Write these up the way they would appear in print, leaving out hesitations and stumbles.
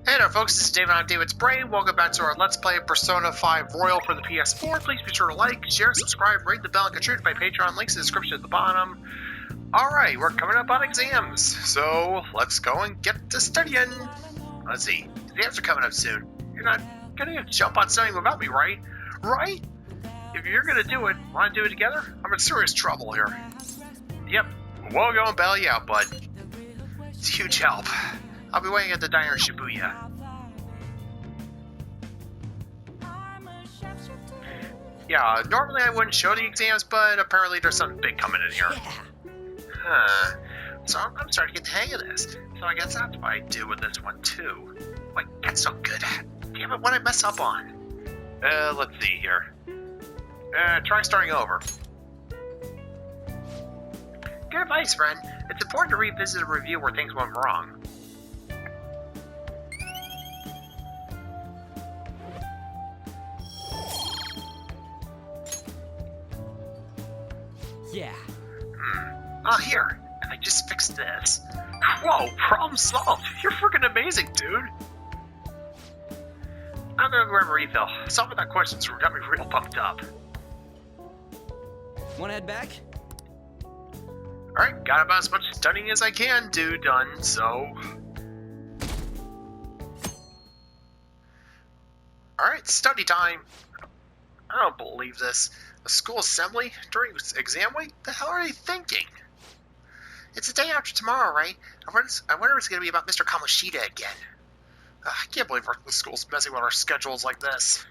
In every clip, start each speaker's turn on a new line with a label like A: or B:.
A: Hey there folks, this is David on David's Brain. Welcome back to our Let's Play Persona 5 Royal for the PS4. Please be sure to like, share, subscribe, ring the bell, and contribute by Patreon. Links in the description at the bottom. Alright, we're coming up on exams, so let's go and get to studying. Let's see, exams are coming up soon. You're not gonna jump on studying without me, right? Right? If you're gonna do it, wanna do it together? I'm in serious trouble here. Yep, we'll go and bail you out, bud. It's a huge help. I'll be waiting at the diner in Shibuya. Yeah, normally I wouldn't show the exams, but apparently there's something big coming in here. Huh. So I'm starting to get the hang of this. So I guess that's what I do with this one too. Like, that's so good. Damn it, what did I mess up on? Let's see here. Try starting over. Good advice, friend. It's important to revisit a review where things went wrong.
B: Yeah.
A: Oh, here. I just fixed this. Whoa, problem solved. You're freaking amazing, dude. I'm gonna grab a refill. Solving that question's got me real pumped up.
B: Wanna head back?
A: Alright, got about as much studying as I can do done, so... Alright, study time. I don't believe this. A school assembly during exam week? The hell are they thinking? It's the day after tomorrow, right? I wonder if it's going to be about Mr. Kamoshida again. I can't believe the school's messing with our schedules like this.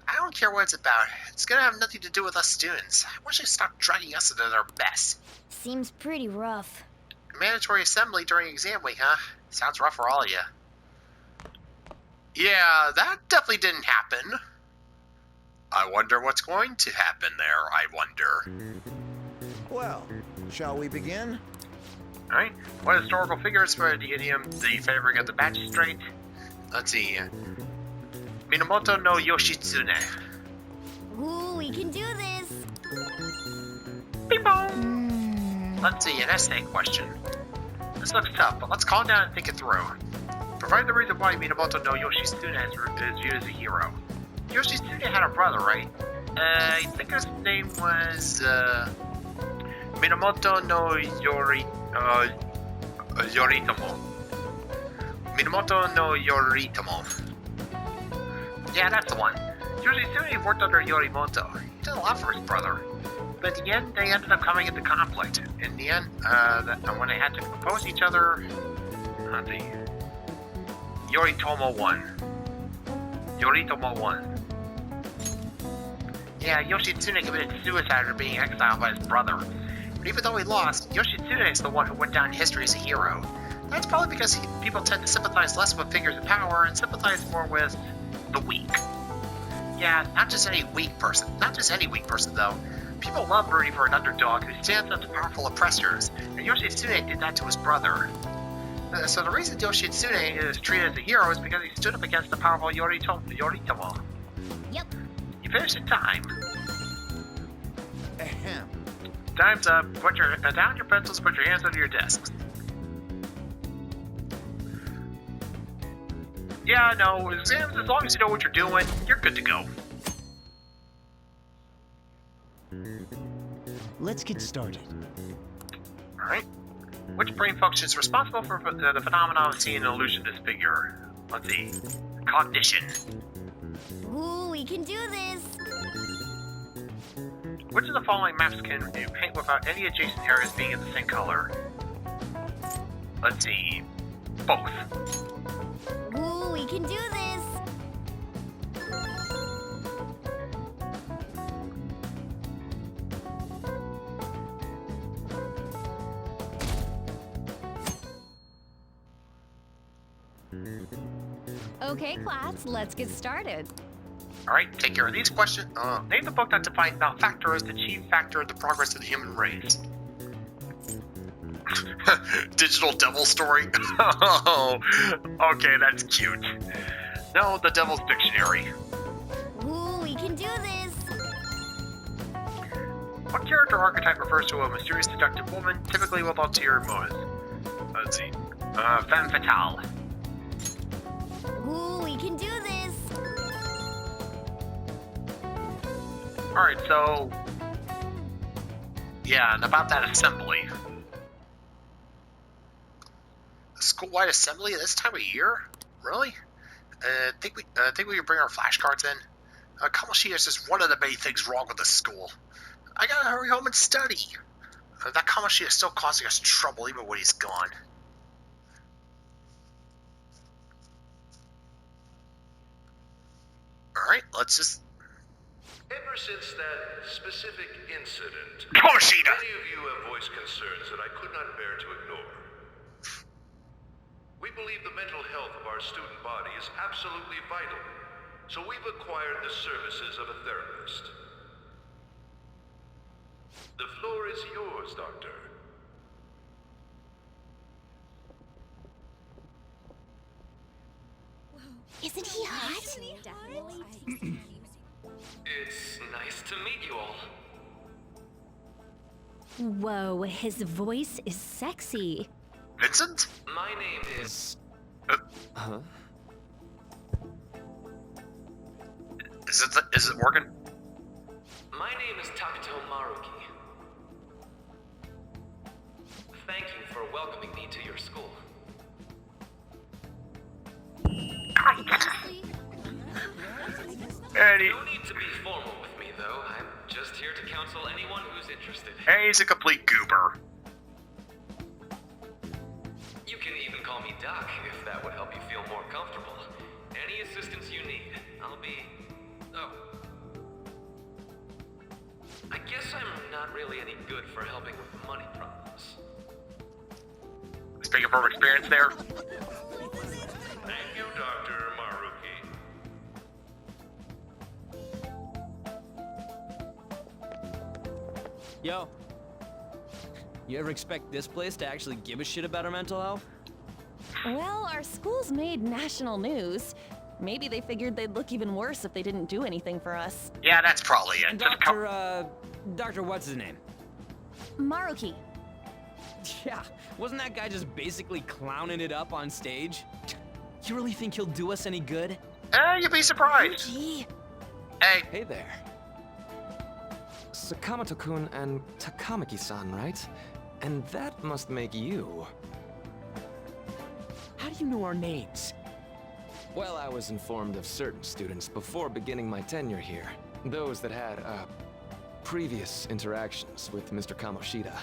A: I don't care what it's about. It's going to have nothing to do with us students. I wish they stopped dragging us into their mess.
C: Seems pretty rough.
A: Mandatory assembly during exam week, huh? Sounds rough for all of you. Yeah, that definitely didn't happen. I wonder what's going to happen there, I wonder.
D: Well, shall we begin?
A: Alright, what historical figures for the idiom, the favoring of the magistrate? Let's see. Minamoto no Yoshitsune.
C: Ooh, we can do this.
A: Bing bong! Let's see, an essay question. This looks tough, but let's calm down and think it through. Provide the reason why Minamoto no Yoshitsune is viewed as a hero. Yoshitsune had a brother, right? I think his name was, Minamoto no Yoritomo. Minamoto no Yoritomo. Yeah, that's the one. Yoshitsune worked under Yorimoto. He did a lot for his brother. But in the end, they ended up coming into conflict. In the end, when they had to oppose each other, the Yoritomo won. Yoritomo won. Yeah, Yoshitsune committed suicide after being exiled by his brother. But even though he lost, Yoshitsune is the one who went down in history as a hero. That's probably because people tend to sympathize less with figures of power and sympathize more with the weak. Yeah, not just any weak person, though. People love rooting for an underdog who stands up to powerful oppressors, and Yoshitsune did that to his brother. So the reason Yoshitsune is treated as a hero is because he stood up against the powerful Yoritomo.
C: Yep.
A: You finished in time.
D: Ahem.
A: Time's up. Put your down your pencils. Put your hands under your desks. Yeah, no exams. As long as you know what you're doing, you're good to go.
B: Let's get started.
A: All right. Which brain function is responsible for the phenomenon of seeing an illusion disfigure? Let's see. Cognition.
C: Ooh, we can do this.
A: Which of the following maps can you paint without any adjacent areas being in the same color? Let's see. Both.
C: Ooh, we can do this.
E: Okay, class, let's get started.
A: Alright, take care of these questions. Name the book that defines malfactor as the chief factor of the progress of the human race. Digital devil story? Oh, okay, that's cute. No, the Devil's Dictionary.
C: Ooh, we can do this.
A: What character archetype refers to a mysterious, seductive woman, typically with ulterior motives? Let's see. Femme fatale. Alright, so... Yeah, and about that assembly. A school-wide assembly this time of year? Really? Think we can bring our flashcards in? Kamoshida is just one of the many things wrong with the school. I gotta hurry home and study. That Kamoshida is still causing us trouble even when he's gone. Alright, let's just...
B: Ever since that specific incident,
A: Kamoshida!
B: many of you have voiced concerns that I could not bear to ignore. We believe the mental health of our student body is absolutely vital, so we've acquired the services of a therapist. The floor is yours, Doctor.
C: Isn't he hot?
B: It's nice to meet you all.
E: Whoa, his voice is sexy.
A: Vincent?
B: My name is...
F: Huh?
A: Is it working?
B: My name is Takuto Maruki. Thank you for welcoming me to your school.
A: And
B: No need to be formal with me, though. I'm just here to counsel anyone who's interested.
A: he's a complete goober.
B: You can even call me Doc, if that would help you feel more comfortable. Any assistance you need, I'll be... Oh. I guess I'm not really any good for helping with money problems.
A: Speaking from experience there.
B: Thank you, Dr. Maruki.
F: Yo. You ever expect this place to actually give a shit about our mental health?
E: Well, our school's made national news. Maybe they figured they'd look even worse if they didn't do anything for us.
A: Yeah, that's probably it. Just
F: Doctor, what's his name?
E: Maruki.
F: Yeah, wasn't that guy just basically clowning it up on stage? You really think he'll do us any good?
A: You'd be surprised.
E: Gee.
A: Hey,
G: Hey there. Sakamoto-kun and Takamaki-san, right? And that must make you.
F: How do you know our names?
G: Well, I was informed of certain students before beginning my tenure here. Those that had, previous interactions with Mr. Kamoshida.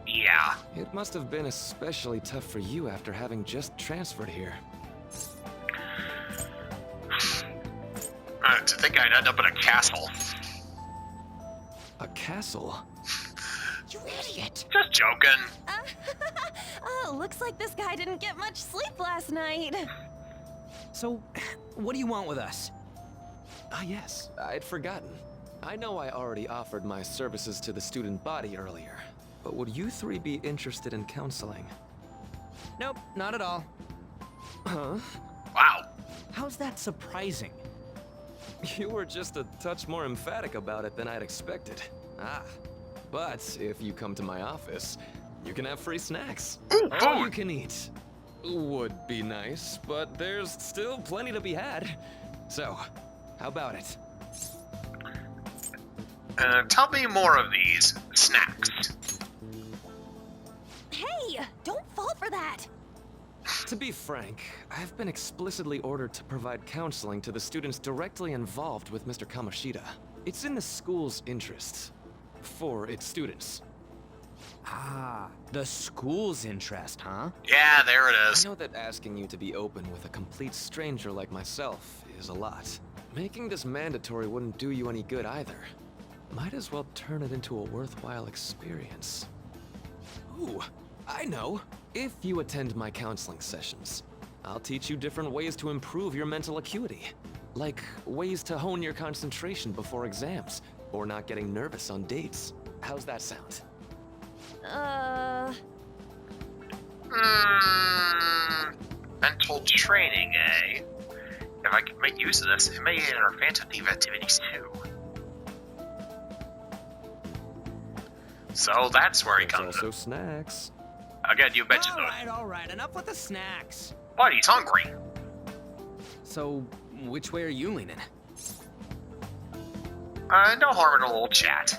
A: yeah.
G: It must have been especially tough for you after having just transferred here.
A: To think I'd end up in a castle.
G: A castle?
C: You idiot!
A: Just joking.
E: Oh, looks like this guy didn't get much sleep last night.
F: So, what do you want with us?
G: Ah, yes, I'd forgotten. I know I already offered my services to the student body earlier, but would you three be interested in counseling?
F: Nope, not at all.
G: Huh?
A: Wow.
F: How's that surprising?
G: You were just a touch more emphatic about it than I'd expected. Ah. But if you come to my office, you can have free snacks.
A: Ooh,
G: All you
A: food.
G: can eat. Would be nice, but there's still plenty to be had. So, how about it?
A: Tell me more of these snacks.
E: Hey, don't fall for that.
G: To be frank, I've been explicitly ordered to provide counseling to the students directly involved with Mr. Kamoshida. It's in the school's interest. For its students.
F: Ah, the school's interest, huh?
A: Yeah, there it
G: I
A: is.
G: know that asking you to be open with a complete stranger like myself is a lot. Making this mandatory wouldn't do you any good either. Might as well turn it into a worthwhile experience. Ooh, I know. If you attend my counseling sessions, I'll teach you different ways to improve your mental acuity. Like ways to hone your concentration before exams, or not getting nervous on dates. How's that sound?
A: Mental training, eh? If I can make use of this, it may aid in our Phantom Thief activities too. So that's where he
G: There's
A: comes
G: also
A: in.
G: snacks.
A: Again, you mentioned those.
F: All right, enough with the snacks.
A: But he's hungry.
F: So, which way are you leaning?
A: No harm in a little chat.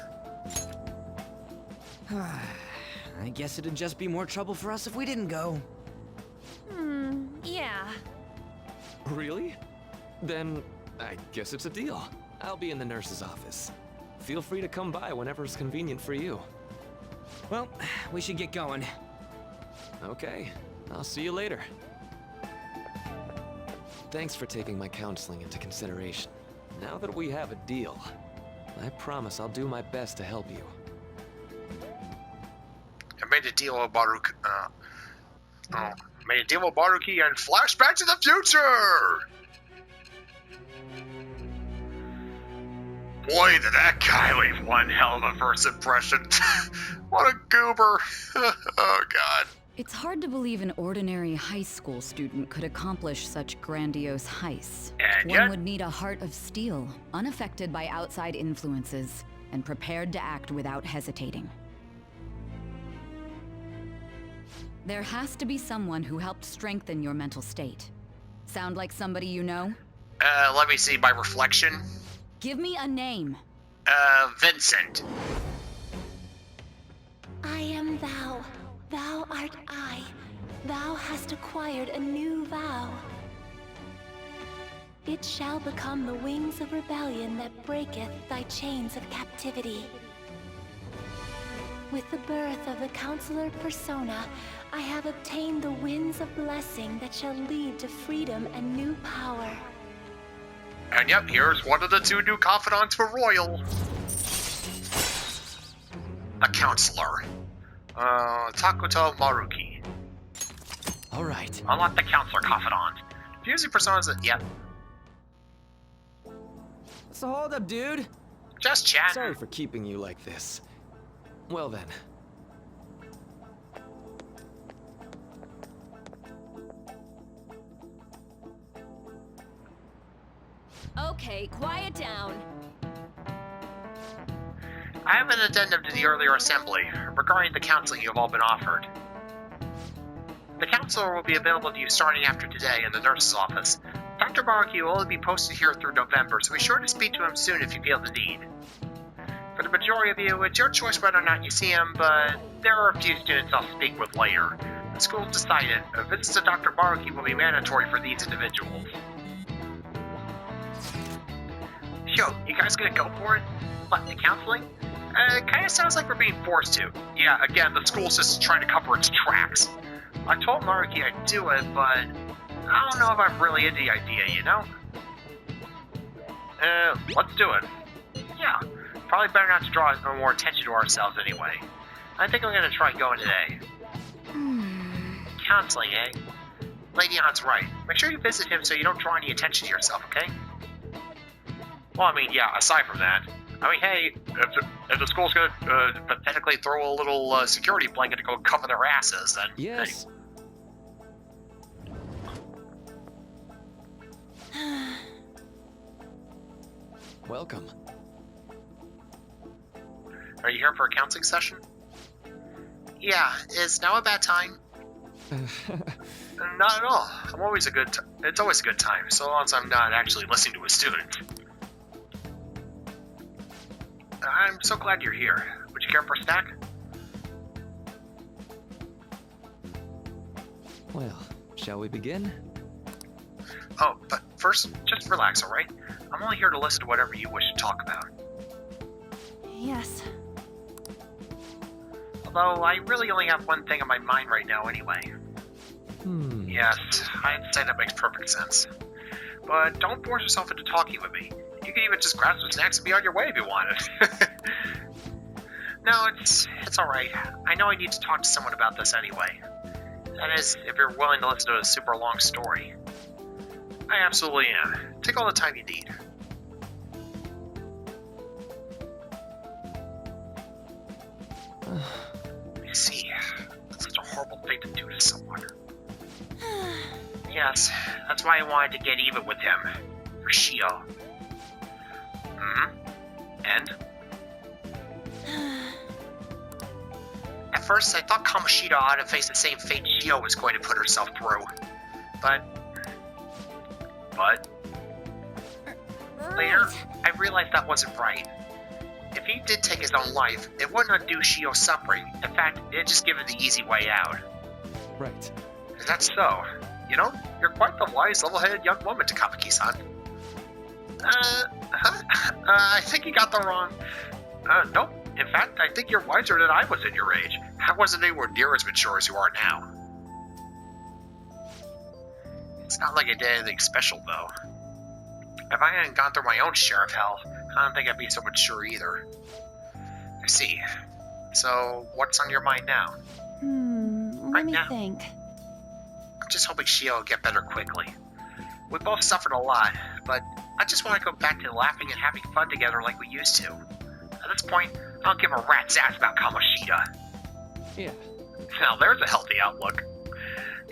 F: I guess it'd just be more trouble for us if we didn't go.
E: Yeah.
G: Really? Then I guess it's a deal. I'll be in the nurse's office. Feel free to come by whenever it's convenient for you.
F: Well, we should get going.
G: Okay, I'll see you later. Thanks for taking my counseling into consideration. Now that we have a deal, I promise I'll do my best to help you.
A: I made a deal with Baruch. Made a deal with Baruki and flashback to the future. Boy, did that guy leave one hell of a first impression. What a goober. Oh, God.
H: It's hard to believe an ordinary high school student could accomplish such grandiose heists.
A: And
H: One
A: yet,
H: would need a heart of steel, unaffected by outside influences, and prepared to act without hesitating. There has to be someone who helped strengthen your mental state. Sound like somebody you know?
A: let me see my reflection.
H: Give me a name.
A: Vincent.
C: I am thou. Thou art I. Thou hast acquired a new vow. It shall become the wings of rebellion that breaketh thy chains of captivity. With the birth of the Counselor Persona, I have obtained the winds of blessing that shall lead to freedom and new power.
A: And yep, here's one of the two new confidants for Royal. The Counselor. Takuto Maruki.
G: Alright.
A: Unlock the Counselor confidant. Using personas that, yep.
F: What's the holdup, dude?
A: Just chat.
G: Sorry for keeping you like this. Well then.
E: Okay, quiet down.
A: I have an addendum to the earlier assembly regarding the counseling you've all been offered. The counselor will be available to you starting after today in the nurse's office. Dr. Baruki will only be posted here through November, so be sure to speak to him soon if you feel the need. For the majority of you, it's your choice whether or not you see him, but there are a few students I'll speak with later. The school's decided visits to Dr. Baruki will be mandatory for these individuals. Yo, you guys gonna go for it? What, the counseling? It kinda sounds like we're being forced to. Yeah, again, the school's just trying to cover its tracks. I told Maruki I'd do it, but I don't know if I'm really into the idea, you know? Let's do it. Yeah, probably better not to draw no more attention to ourselves anyway. I think I'm gonna try going today. Counseling, eh? Lady Ant's right. Make sure you visit him so you don't draw any attention to yourself, okay? Well, I mean, yeah, aside from that, I mean, hey, if the school's gonna pathetically throw a little security blanket to go cover their asses, then...
G: Yes. Welcome.
A: Are you here for a counseling session? Yeah, is now a bad time? Not at all. It's always a good time, so long as I'm not actually listening to a student. I'm so glad you're here. Would you care for a snack?
G: Well, shall we begin?
A: Oh, but first, just relax, alright? I'm only here to listen to whatever you wish to talk about.
E: Yes.
A: Although, I really only have one thing on my mind right now anyway. Yes, I'd say that makes perfect sense. But don't force yourself into talking with me. You can even just grab some snacks and be on your way if you wanted. No, it's alright. I know I need to talk to someone about this anyway. That is, if you're willing to listen to a super long story. I absolutely am. Take all the time you need. I see. That's such a horrible thing to do to someone. Yes, that's why I wanted to get even with him. For Shio. And? At first, I thought Kamoshida ought to face the same fate Shio was going to put herself through. But later, I realized that wasn't right. if he did take his own life, it wouldn't undo Shio's suffering. In fact, it'd just give him the easy way out.
G: Right.
A: Is that so? You know, you're quite the wise, level-headed young woman, Takamaki-san. I think you got the wrong... nope. In fact, I think you're wiser than I was at your age. I wasn't anywhere near as mature as you are now. It's not like I did anything special, though. If I hadn't gone through my own share of hell, I don't think I'd be so mature either. I see. So, what's on your mind now?
C: Let me
A: now.
C: think.
A: I'm just hoping Shio will get better quickly. We both suffered a lot, but I just want to go back to laughing and having fun together like we used to. At this point, I don't give a rat's ass about Kamoshida.
G: Yeah.
A: Now, there's a healthy outlook.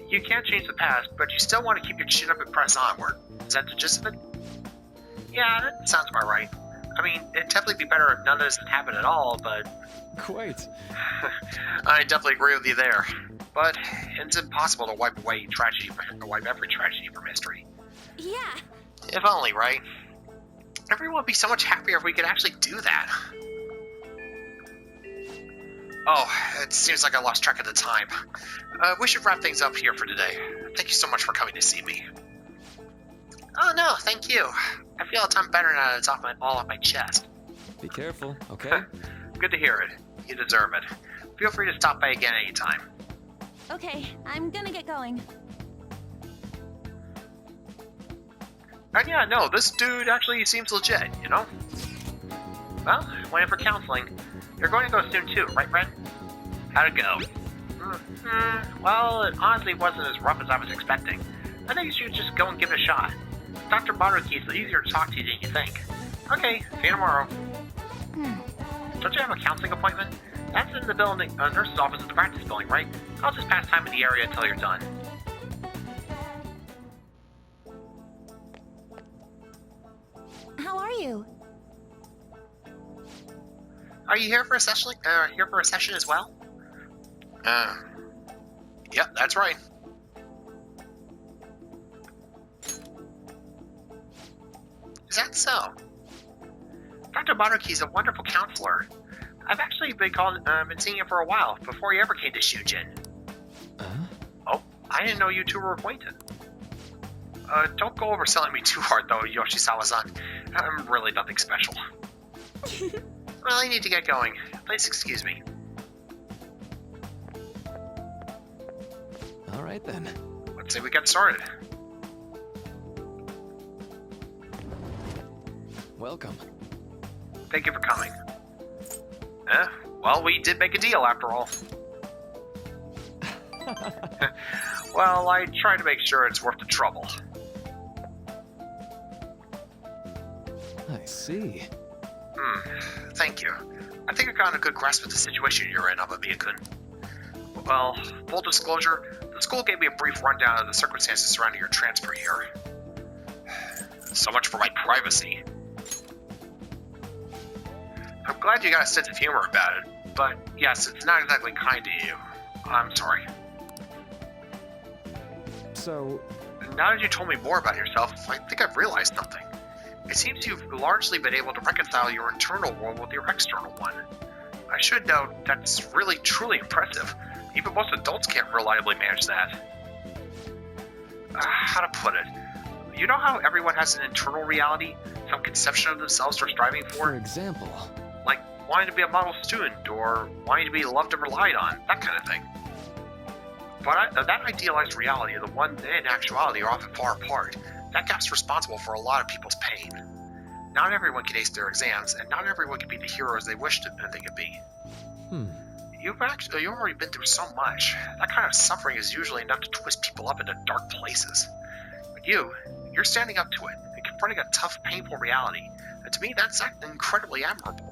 A: You can't change the past, but you still want to keep your chin up and press onward. Is that the gist of it? Yeah, that sounds about right. I mean, it'd definitely be better if none of this had happened at all, but...
G: Quite.
A: I definitely agree with you there. But it's impossible to wipe every tragedy from history.
C: Yeah.
A: If only, right? Everyone would be so much happier if we could actually do that. Oh, it seems like I lost track of the time. We should wrap things up here for today. Thank you so much for coming to see me. Oh no, thank you. I feel a ton better now that it's all off my chest.
G: Be careful, okay?
A: Good to hear it. You deserve it. Feel free to stop by again anytime.
C: Okay, I'm gonna get going.
A: And yeah, no, this dude actually seems legit, you know? Well, waiting for counseling. You're going to go soon too, right, Red? How'd it go? Well, it honestly wasn't as rough as I was expecting. I think you should just go and give it a shot. Dr. Maruki is easier to talk to than you think. Okay, see you tomorrow. Don't you have a counseling appointment? That's in the building, nurse's office in the practice building, right? I'll just pass time in the area until you're done.
C: How are you?
A: Are you here for a session? As well? Yep, that's right. Is that so? Dr. Maruki's a wonderful counselor. I've actually been seeing him for a while, before he ever came to Shujin. Oh, I didn't know you two were acquainted. Don't go overselling me too hard, though, Yoshisawa-san. I'm really nothing special. Well, I need to get going. Please excuse me.
G: All right, then.
A: Let's say we get started.
G: Welcome.
A: Thank you for coming. Well, we did make a deal after all. Well, I try to make sure it's worth the trouble.
G: I see.
A: Thank you. I think I got a good grasp of the situation you're in, Amamiya-kun. Well, full disclosure, the school gave me a brief rundown of the circumstances surrounding your transfer here. So much for my privacy. I'm glad you got a sense of humor about it, but yes, it's not exactly kind to you. I'm sorry.
G: So...
A: Now that you told me more about yourself, I think I've realized something. It seems you've largely been able to reconcile your internal world with your external one. I should note that's really truly impressive. Even most adults can't reliably manage that. How to put it? You know how everyone has an internal reality? Some conception of themselves they're striving
G: For
A: for?
G: example...
A: Like wanting to be a model student, or wanting to be loved and relied on, that kind of thing. But that idealized reality and the one in actuality are often far apart. That gap's responsible for a lot of people's pain. Not everyone can ace their exams, and not everyone can be the heroes they wish they could be. You've already been through so much. That kind of suffering is usually enough to twist people up into dark places. But you're standing up to it, and confronting a tough, painful reality. And to me, that's incredibly admirable.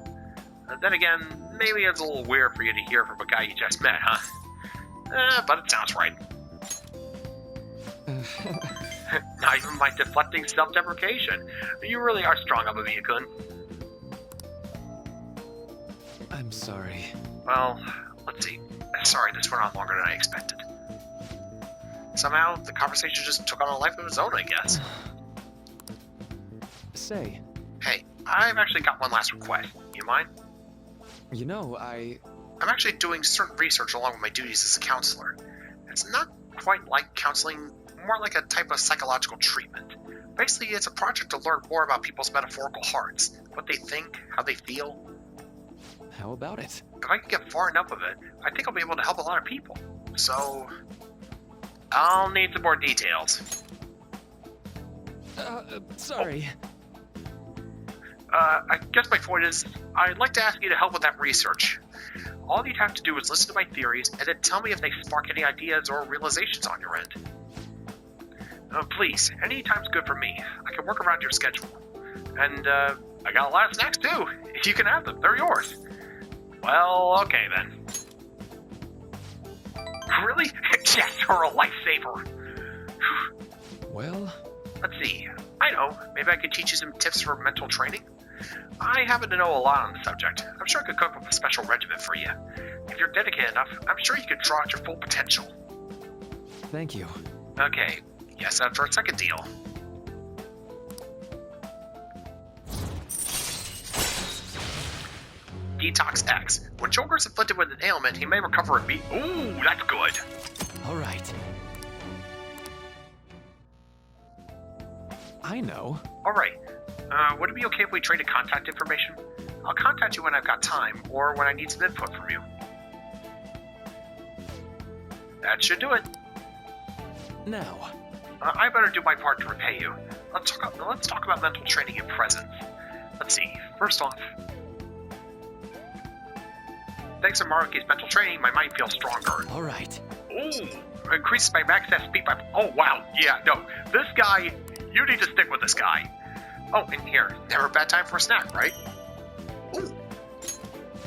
A: Then again, maybe it's a little weird for you to hear from a guy you just met, huh? But it sounds right. Not even my deflecting self-deprecation. You really are strong, Amamiya-kun.
G: I'm sorry.
A: Well, let's see. Sorry, this went on longer than I expected. Somehow, the conversation just took on a life of its own, I guess.
G: Say,
A: Hey, I've actually got one last request. You mind?
G: You know,
A: I'm actually doing certain research along with my duties as a counselor. It's not quite like counseling, more like a type of psychological treatment. Basically, it's a project to learn more about people's metaphorical hearts, what they think, how they feel.
G: How about it?
A: If I can get far enough of it, I think I'll be able to help a lot of people. So, I'll need some more details.
G: Sorry.
A: I guess my point is, I'd like to ask you to help with that research. All you'd have to do is listen to my theories, and then tell me if they spark any ideas or realizations on your end. Please, any time's good for me. I can work around your schedule. And, I got a lot of snacks too. If you can have them, they're yours. Well, okay then. Really? Yes, you're a lifesaver.
G: Well,
A: Let's see. I know. Maybe I could teach you some tips for mental training. I happen to know a lot on the subject. I'm sure I could cook up a special regimen for you. If you're dedicated enough, I'm sure you could draw out your full potential.
G: thank you.
A: Okay. Yes, after a second deal. Detox X. When Joker's afflicted with an ailment, he may recover Ooh, that's good.
G: All right. I know.
A: Alright. Would it be okay if we traded contact information? I'll contact you when I've got time, or when I need some input from you. That should do it.
G: Now,
A: I better do my part to repay you. Let's talk about mental training in presence. Let's see. First off, thanks to Maruki's mental training, my mind feels stronger.
G: all right.
A: Ooh, increases my max SP by... Oh, wow. Yeah, no. This guy, you need to stick with this guy. Oh, and here, never a bad time for a snack, right? Ooh.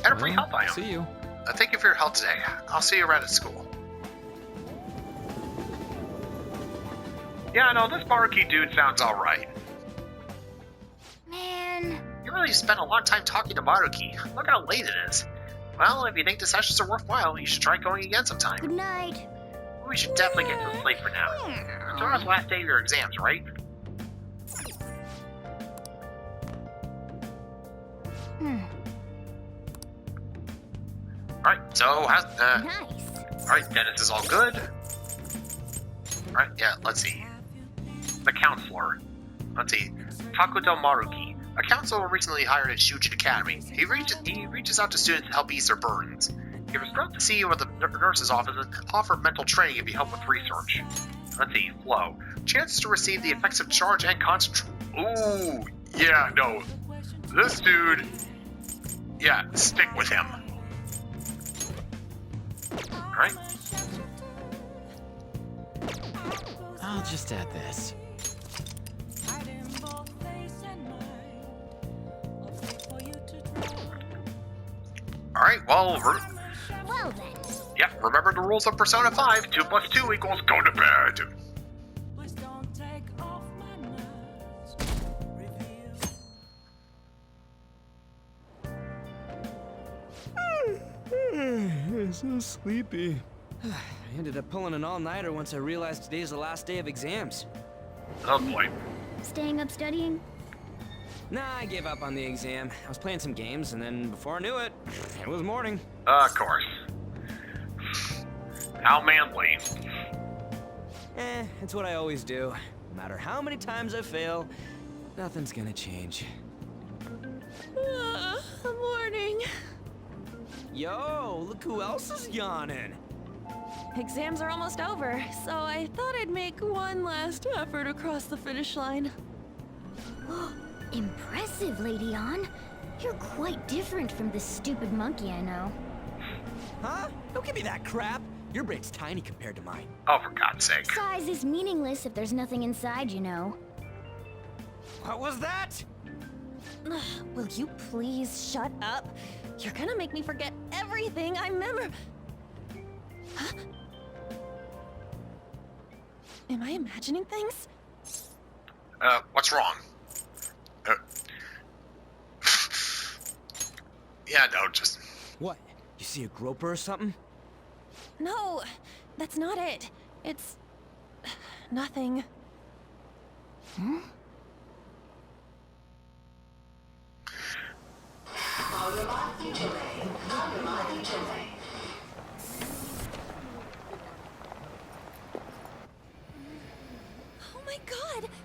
A: And a free health item.
G: See you.
A: Thank you for your help today. I'll see you around at school. Yeah, no, this Maruki dude sounds alright.
C: Man.
A: You really spent a long time talking to Maruki. Look how late it is. Well, if you think the sessions are worthwhile, you should try going again sometime.
C: Good night.
A: We should definitely get to sleep for now. Tomorrow's the last day of your exams, right? Alright, so,
C: Nice.
A: alright, Dennis is all good. Alright, yeah, let's see. The counselor. Let's see. Takuto Maruki. A counselor recently hired at Shuji Academy. He reaches out to students to help ease their burdens. He was thrilled to see you at the nurse's office and offer mental training if you help with research. Let's see. Flow. Chances to receive the effects of charge and concentration. Ooh, yeah, no. This dude. Yeah, stick with him. Alright.
F: I'll just add this.
A: Alright, well,
C: Well then.
A: yeah, remember the rules of Persona 5. 2 plus 2 equals go to bed.
F: I'm so sleepy. I ended up pulling an all-nighter once I realized today's the last day of exams.
A: Oh boy.
C: Staying up studying?
F: Nah, I gave up on the exam. I was playing some games, and then before I knew it, it was morning.
A: Of course. How manly.
F: It's what I always do. No matter how many times I fail, nothing's gonna change.
E: Morning.
F: Yo, look who else is yawning.
E: Exams are almost over, so I thought I'd make one last effort across the finish line.
C: Impressive, Lady Ann. You're quite different from this stupid monkey I know.
F: Huh? Don't give me that crap. Your brain's tiny compared to mine.
A: Oh, for God's sake.
C: Size is meaningless if there's nothing inside, you know.
F: What was that?
E: Will you please shut up? You're gonna make me forget everything I remember. Huh? Am I imagining things?
A: What's wrong? Yeah, no, just...
F: What? You see a groper or something?
E: No, that's not it. It's... nothing.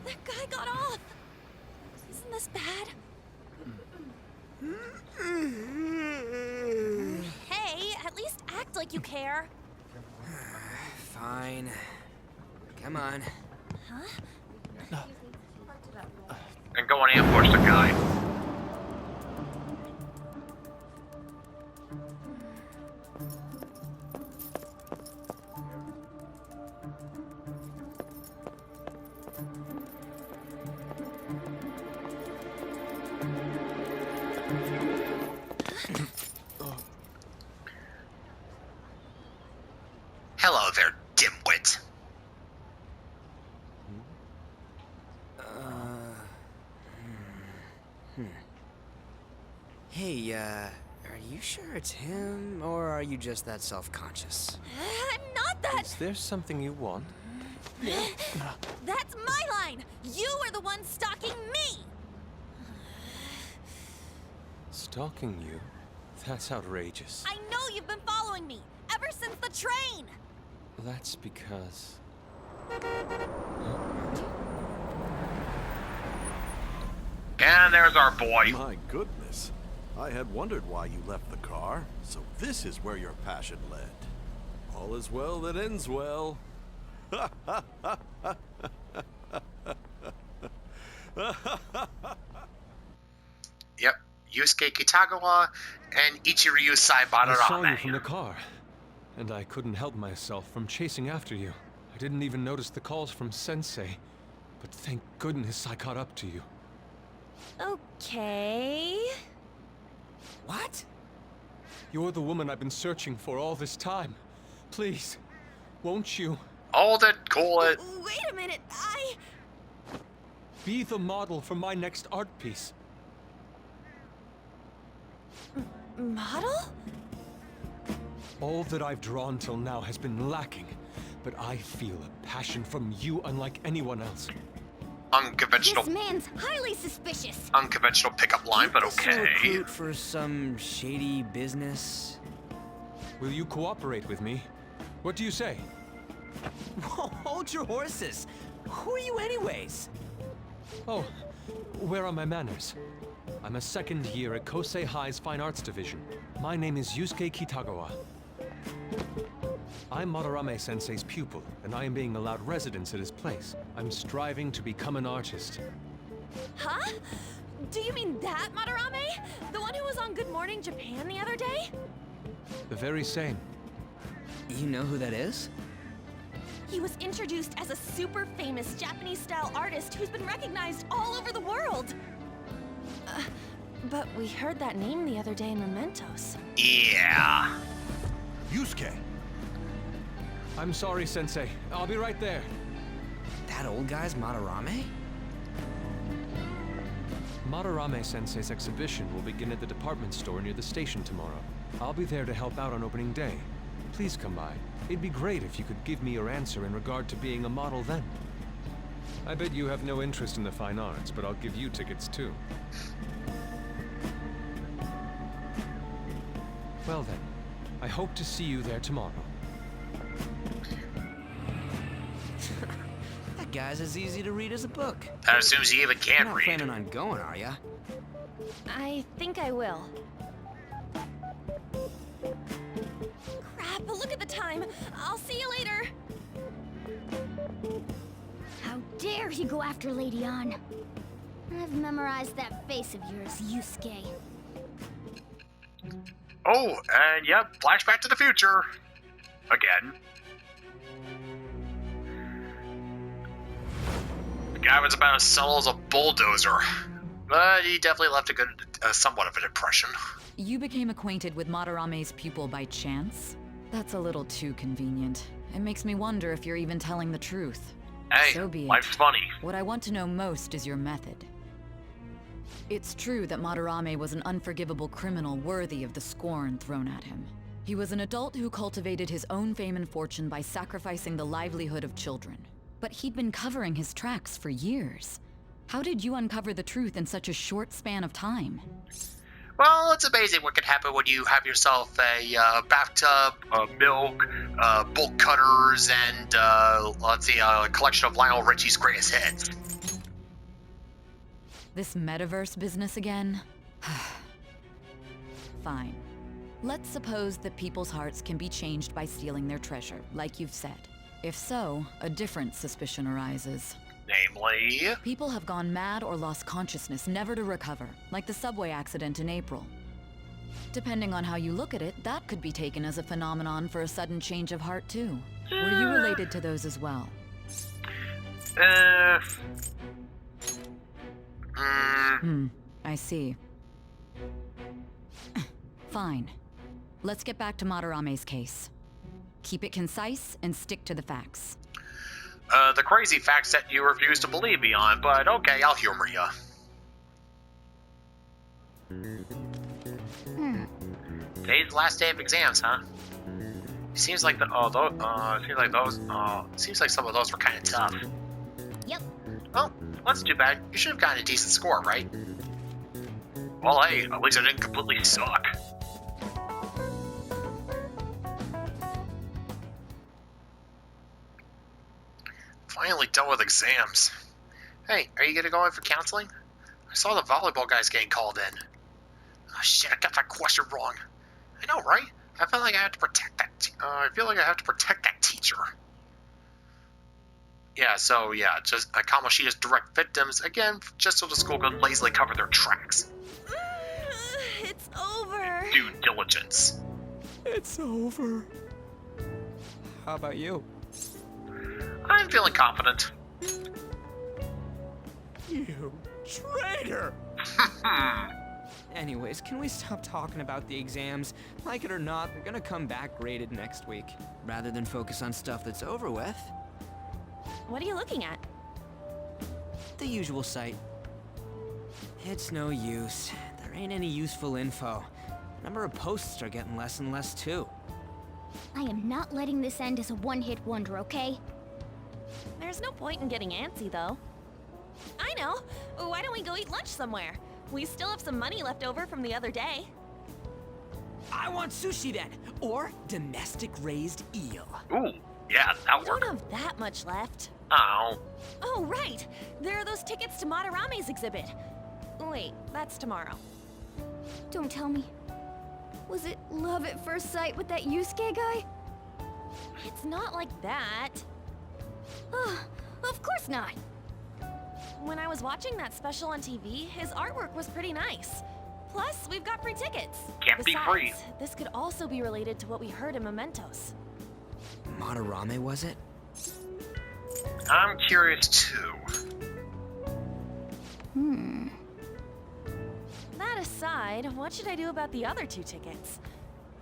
C: That guy got off! Isn't this bad? Hey, at least act like you care.
F: Fine. Come on.
C: Huh?
A: And go and ambush the guy. Hello there, dimwit.
I: Hey, are you sure it's him, or are you just that self-conscious?
C: I'm not that.
J: Is there something you want?
C: That's my line. You are the one stalking me.
J: Stalking you? That's outrageous.
C: I know you've been following me ever since the train.
J: That's because...
A: And there's our boy.
K: My goodness. I had wondered why you left the car, so this is where your passion led. All is well that ends well.
A: Yep, Yusuke Kitagawa and Ichiryu
J: I saw you from the
A: Saibadarame.
J: car, and I couldn't help myself from chasing after you. I didn't even notice the calls from Sensei, but thank goodness I caught up to you.
C: Okay.
I: What?
J: You're the woman I've been searching for all this time. Please, won't you
A: Hold it, cool it.
C: Wait a minute.
J: be the model for my next art piece?
C: Model?
J: All that I've drawn till now has been lacking, but I feel a passion from you unlike anyone else.
A: Unconventional,
C: This man's highly suspicious.
A: unconventional pickup line, but
I: Just a
A: okay.
I: recruit for some shady business?
J: Will you cooperate with me? What do you say?
F: Whoa, hold your horses. Who are you anyways?
J: Oh, where are my manners? I'm a second year at Kosei High's Fine Arts Division. My name is Yusuke Kitagawa. I'm Madarame Sensei's pupil, and I am being allowed residence at his place. I'm striving to become an artist.
C: Huh? Do you mean that Madarame? The one who was on Good Morning Japan the other day?
J: The very same.
I: You know who that is?
C: He was introduced as a super famous Japanese-style artist who's been recognized all over the world. But we heard that name the other day in Mementos.
A: Yeah.
K: Yusuke!
J: I'm sorry, Sensei. I'll be right there.
I: That old guy's Madarame?
J: Madarame Sensei's exhibition will begin at the department store near the station tomorrow. I'll be there to help out on opening day. Please come by. It'd be great if you could give me your answer in regard to being a model then. I bet you have no interest in the fine arts, but I'll give you tickets too. Well then, I hope to see you there tomorrow.
I: That guy's as easy to read as a book.
A: That assumes you even
I: You're
A: can
I: not
A: read.
I: planning on going, are ya?
C: I think I will. Crap, look at the time. I'll see you later.
L: How dare he go after Lady Ann? I've memorized that face of yours, Yusuke.
A: Oh, and yep, flashback to the future. Again. The guy was about as subtle as a bulldozer. But he definitely left a good, somewhat of an impression.
H: You became acquainted with Madarame's pupil by chance? That's a little too convenient. It makes me wonder if you're even telling the truth.
A: Hey,
H: So be it.
A: life's funny.
H: What I want to know most is your method. It's true that Madarame was an unforgivable criminal worthy of the scorn thrown at him. He was an adult who cultivated his own fame and fortune by sacrificing the livelihood of children. But he'd been covering his tracks for years. How did you uncover the truth in such a short span of time?
A: Well, it's amazing what can happen when you have yourself a bathtub, milk, bolt cutters, and let's see, a collection of Lionel Richie's greatest hits.
H: This metaverse business again? Fine. Let's suppose that people's hearts can be changed by stealing their treasure, like you've said. If so, a different suspicion arises.
A: Namely?
H: People have gone mad or lost consciousness, never to recover, like the subway accident in April. Depending on how you look at it, that could be taken as a phenomenon for a sudden change of heart, too. Were you related to those as well? I see. Fine. Let's get back to Madarame's case. Keep it concise and stick to the facts.
A: The crazy facts that you refuse to believe me on, but okay, I'll humor ya. Today's the last day of exams, huh? Seems like some of those were kind of tough.
L: Yep.
A: Well, that's too bad. You should have gotten a decent score, right? Well, hey, at least I didn't completely suck. Finally done with exams. Hey, are you gonna go in for counseling? I saw the volleyball guys getting called in. Oh shit, I got that question wrong. I know, right? I feel like I have to protect that. Teacher. Yeah, so yeah, just Kamoshida's direct victims again, just so the school could lazily cover their tracks.
E: It's over.
A: Due diligence.
F: It's over. How about you?
A: I'm feeling confident.
F: You traitor! Anyways, can we stop talking about the exams? Like it or not, they're gonna come back graded next week. Rather than focus on stuff that's over with.
E: What are you looking at?
F: The usual site. It's no use. There ain't any useful info. The number of posts are getting less and less too.
L: I am not letting this end as a one-hit wonder, okay?
E: There's no point in getting antsy, though. I know. Why don't we go eat lunch somewhere? We still have some money left over from the other day.
F: I want sushi then, or domestic raised eel.
A: Ooh, yeah, that
E: We
A: work.
E: don't have that much left.
A: Oh.
E: Oh, right. There are those tickets to Madarame's exhibit. Wait, that's tomorrow.
L: Don't tell me. Was it love at first sight with that Yusuke guy?
E: It's not like that.
L: Of course not.
E: When I was watching that special on TV, his artwork was pretty nice. Plus, we've got free tickets.
A: Can't be free.
E: Besides, this could also be related to what we heard in Mementos.
F: Madarame, was it?
A: I'm curious too.
E: That aside, what should I do about the other 2 tickets?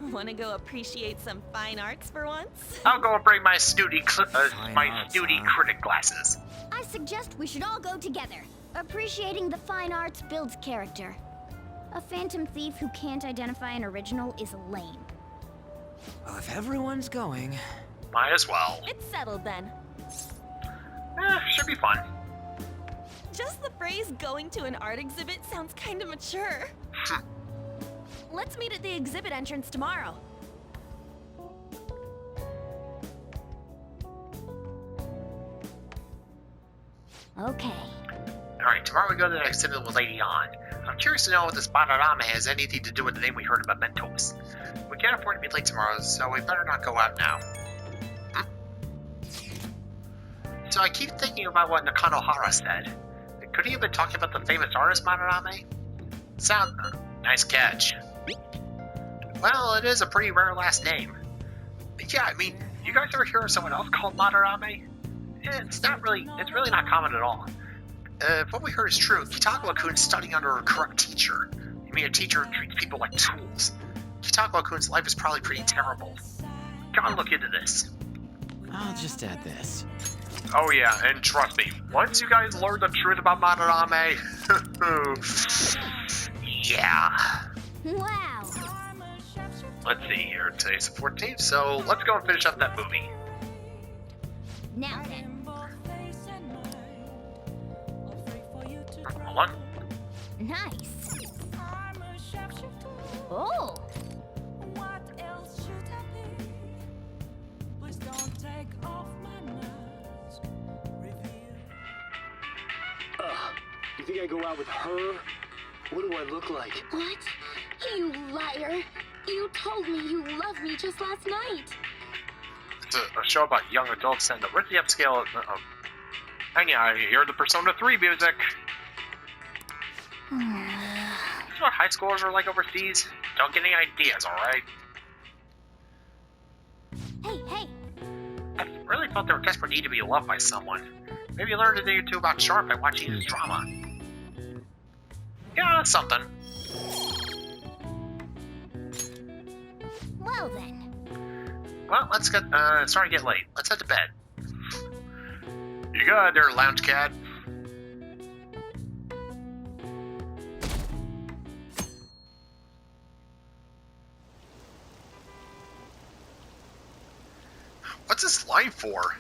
E: Want to go appreciate some fine arts for once?
A: I'll go and bring my snooty critic glasses.
L: I suggest we should all go together. Appreciating the fine arts builds character. A phantom thief who can't identify an original is lame.
F: Well, if everyone's going...
A: Might as well.
E: It's settled then.
A: Should be fun.
E: Just the phrase going to an art exhibit sounds kind of mature. Let's meet at the exhibit entrance tomorrow.
L: Okay.
A: Alright, tomorrow we go to the exhibit with Lady On. I'm curious to know if this Madarame has anything to do with the name we heard about Mementos. We can't afford to be late tomorrow, so we better not go out now. So I keep thinking about what Nakanohara said. Could he have been talking about the famous artist Madarame? Nice catch. Well, it is a pretty rare last name. Yeah, I mean, you guys ever hear of someone else called Madarame? It's really not common at all. If what we heard is true, Kitagawa-kun's studying under a corrupt teacher. You mean a teacher who treats people like tools? Kitagawa-kun's life is probably pretty terrible. Gotta look into this.
I: I'll just add this.
A: Oh yeah, and trust me, once you guys learn the truth about Madarame, yeah.
L: Wow.
A: Let's see here, today's the 14th, so let's go and finish up that movie.
L: Now then.
A: Hold on.
L: Nice. Oh.
M: You think I go out with her? What do I look like?
N: What? You liar. You told me you loved me just last night.
A: It's a show about young adults and the where's the upscale hang on, I hear the Persona 3 music. This is what high schoolers are like overseas. Don't get any ideas, alright?
L: Hey!
A: I really felt there were desperate need to be loved by someone. Maybe you learned a thing or two about Sharp by watching his drama. Yeah, that's something.
L: Well then.
A: Well, let's get, it's starting to get late. Let's head to bed. You got it there, lounge cat. What's this line for?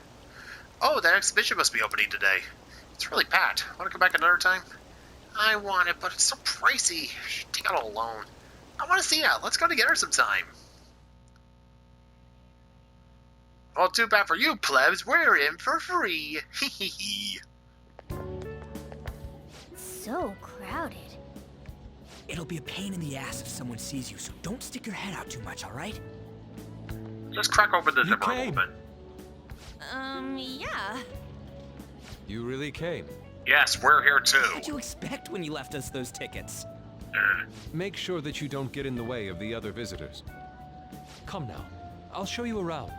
A: Oh, that exhibition must be opening today. It's really packed. Want to come back another time? I want it, but it's so pricey. Should take out a loan. I want to see it. Let's go together sometime. Well, too bad for you, plebs. We're in for free. Hee.
L: So crowded.
F: It'll be a pain in the ass if someone sees you, so don't stick your head out too much, alright?
A: Just crack over the zipper a little bit.
E: Yeah.
J: You really came?
A: Yes, we're here too.
F: What'd you expect when you left us those tickets?
J: Make sure that you don't get in the way of the other visitors. Come now, I'll show you around.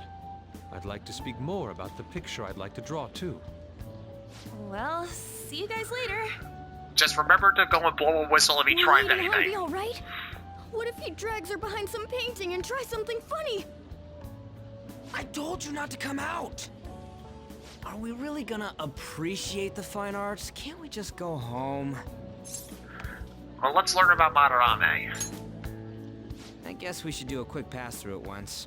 J: I'd like to speak more about the picture I'd like to draw too.
E: Well, see you guys later.
A: Just remember to go and blow a whistle if he tries
L: Will
A: anything.
L: be all right? What if he drags her behind some painting and tries something funny?
F: I told you not to come out! Are we really gonna appreciate the fine arts? Can't we just go home?
A: Well, let's learn about Madarame.
F: I guess we should do a quick pass through it once.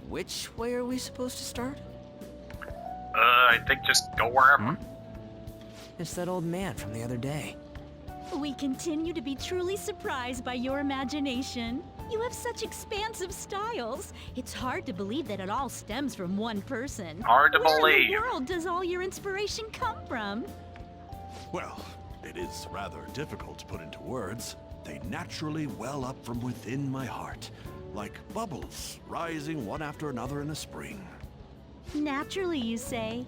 F: Which way are we supposed to start?
A: I think just go wherever.
F: It's that old man from the other day.
O: We continue to be truly surprised by your imagination. You have such expansive styles. It's hard to believe that it all stems from one person.
A: Hard to
O: Where
A: believe.
O: in the world does all your inspiration come from?
K: Well, it is rather difficult to put into words. They naturally well up from within my heart, like bubbles rising one after another in the spring.
O: Naturally, you say.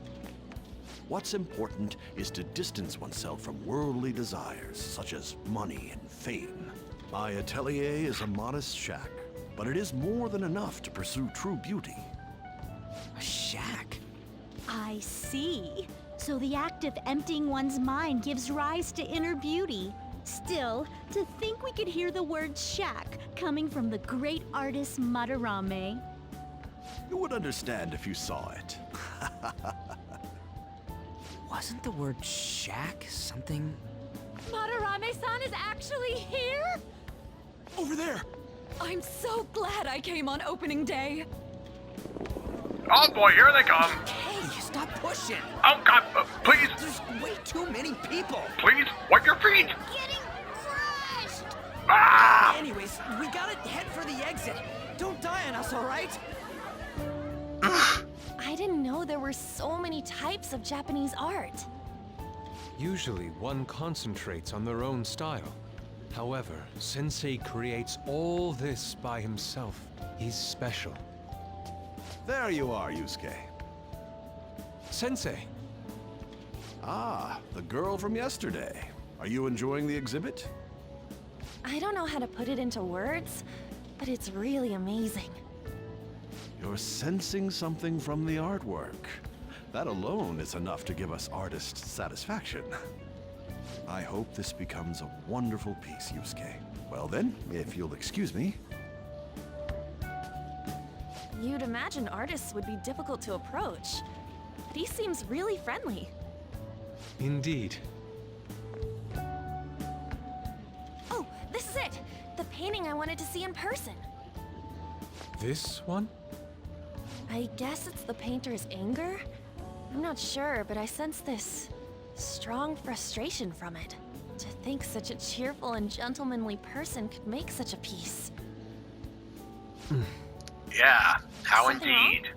K: What's important is to distance oneself from worldly desires, such as money and fame. My atelier is a modest shack, but it is more than enough to pursue true beauty.
F: A shack?
O: I see. So the act of emptying one's mind gives rise to inner beauty. Still, to think we could hear the word shack coming from the great artist Madarame.
K: You would understand if you saw it.
F: Wasn't the word shack something?
H: Madarame-san is actually here?
F: Over there!
H: I'm so glad I came on opening day.
A: Oh boy, here they come.
F: Hey, stop pushing!
A: Oh god, please.
F: There's way too many people!
A: Please, wipe your feet.
L: Getting crushed!
A: Ah!
F: Anyways, we gotta head for the exit. Don't die on us, alright?
E: I didn't know there were so many types of Japanese art.
J: Usually, one concentrates on their own style. However, Sensei creates all this by himself. He's special.
K: There you are, Yusuke.
J: Sensei!
K: Ah, the girl from yesterday. Are you enjoying the exhibit?
E: I don't know how to put it into words, but it's really amazing.
K: You're sensing something from the artwork. That alone is enough to give us artists satisfaction. I hope this becomes a wonderful piece, Yusuke. Well then, if you'll excuse me.
E: You'd imagine artists would be difficult to approach, but he seems really friendly.
J: Indeed.
E: Oh, this is it! The painting I wanted to see in person.
J: This one?
E: I guess it's the painter's anger? I'm not sure, but I sense this strong frustration from it. To think such a cheerful and gentlemanly person could make such a piece.
A: Yeah, how
E: Something
A: indeed.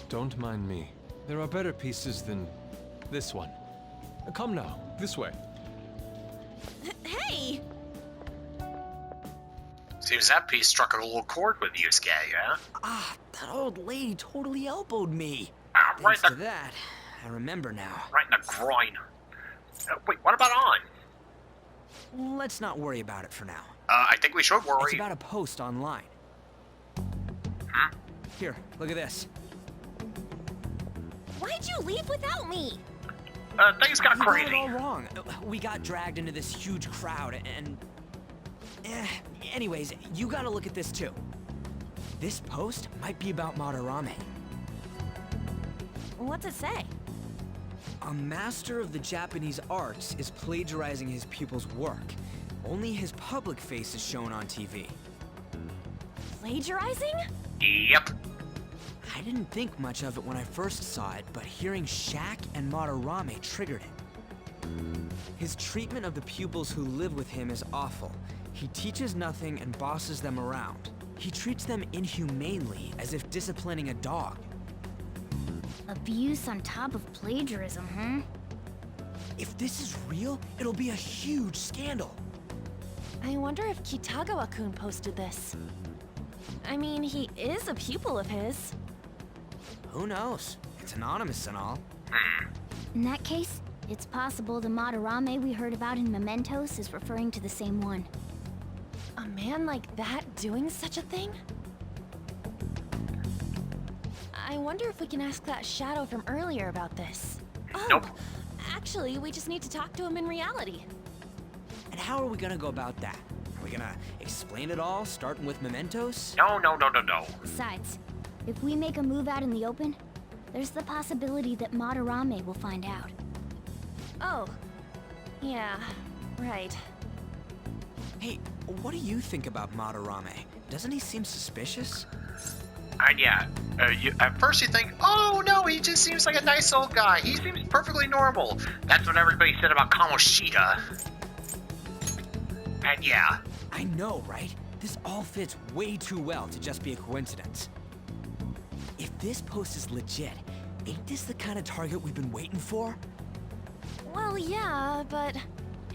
J: Don't mind me. There are better pieces than this one. Come now, this way.
E: Hey!
A: Seems that piece struck a little chord with you, Sky, yeah?
F: Ah, that old lady totally elbowed me.
A: Right
F: Thanks to that, I remember now.
A: Right in the groin. Wait, what about on?
F: Let's not worry about it for now.
A: I think we should worry.
F: It's about a post online.
A: Hmm?
F: Here, look at this.
E: Why'd you leave without me?
A: Things got
F: You
A: crazy.
F: got it all wrong. We got dragged into this huge crowd and... anyways, you gotta look at this too. This post might be about Madarame.
E: What's it say?
F: A master of the Japanese arts is plagiarizing his pupil's work. Only his public face is shown on TV.
E: Plagiarizing?
A: Yep.
F: I didn't think much of it when I first saw it, but hearing Shaq and Madarame triggered it. His treatment of the pupils who live with him is awful. He teaches nothing and bosses them around. He treats them inhumanely, as if disciplining a dog.
L: Abuse on top of plagiarism, huh?
F: If this is real, it'll be a huge scandal.
E: I wonder if Kitagawa-kun posted this. I mean, he is a pupil of his.
F: Who knows? It's anonymous and all.
L: In that case, it's possible the Madarame we heard about in Mementos is referring to the same one.
E: A man like that doing such a thing? I wonder if we can ask that shadow from earlier about this. Oh,
A: Nope.
E: Actually, we just need to talk to him in reality.
F: And how are we gonna go about that? Are we gonna explain it all, starting with Mementos?
A: No.
L: Besides, if we make a move out in the open, there's the possibility that Madarame will find out.
E: Oh. Yeah, right.
F: Hey, what do you think about Madarame? Doesn't he seem suspicious?
A: And yeah, at first you think, oh no, he just seems like a nice old guy. He seems perfectly normal. That's what everybody said about Kamoshida. And yeah.
F: I know, right? This all fits way too well to just be a coincidence. If this post is legit, ain't this the kind of target we've been waiting for?
E: Well, yeah, but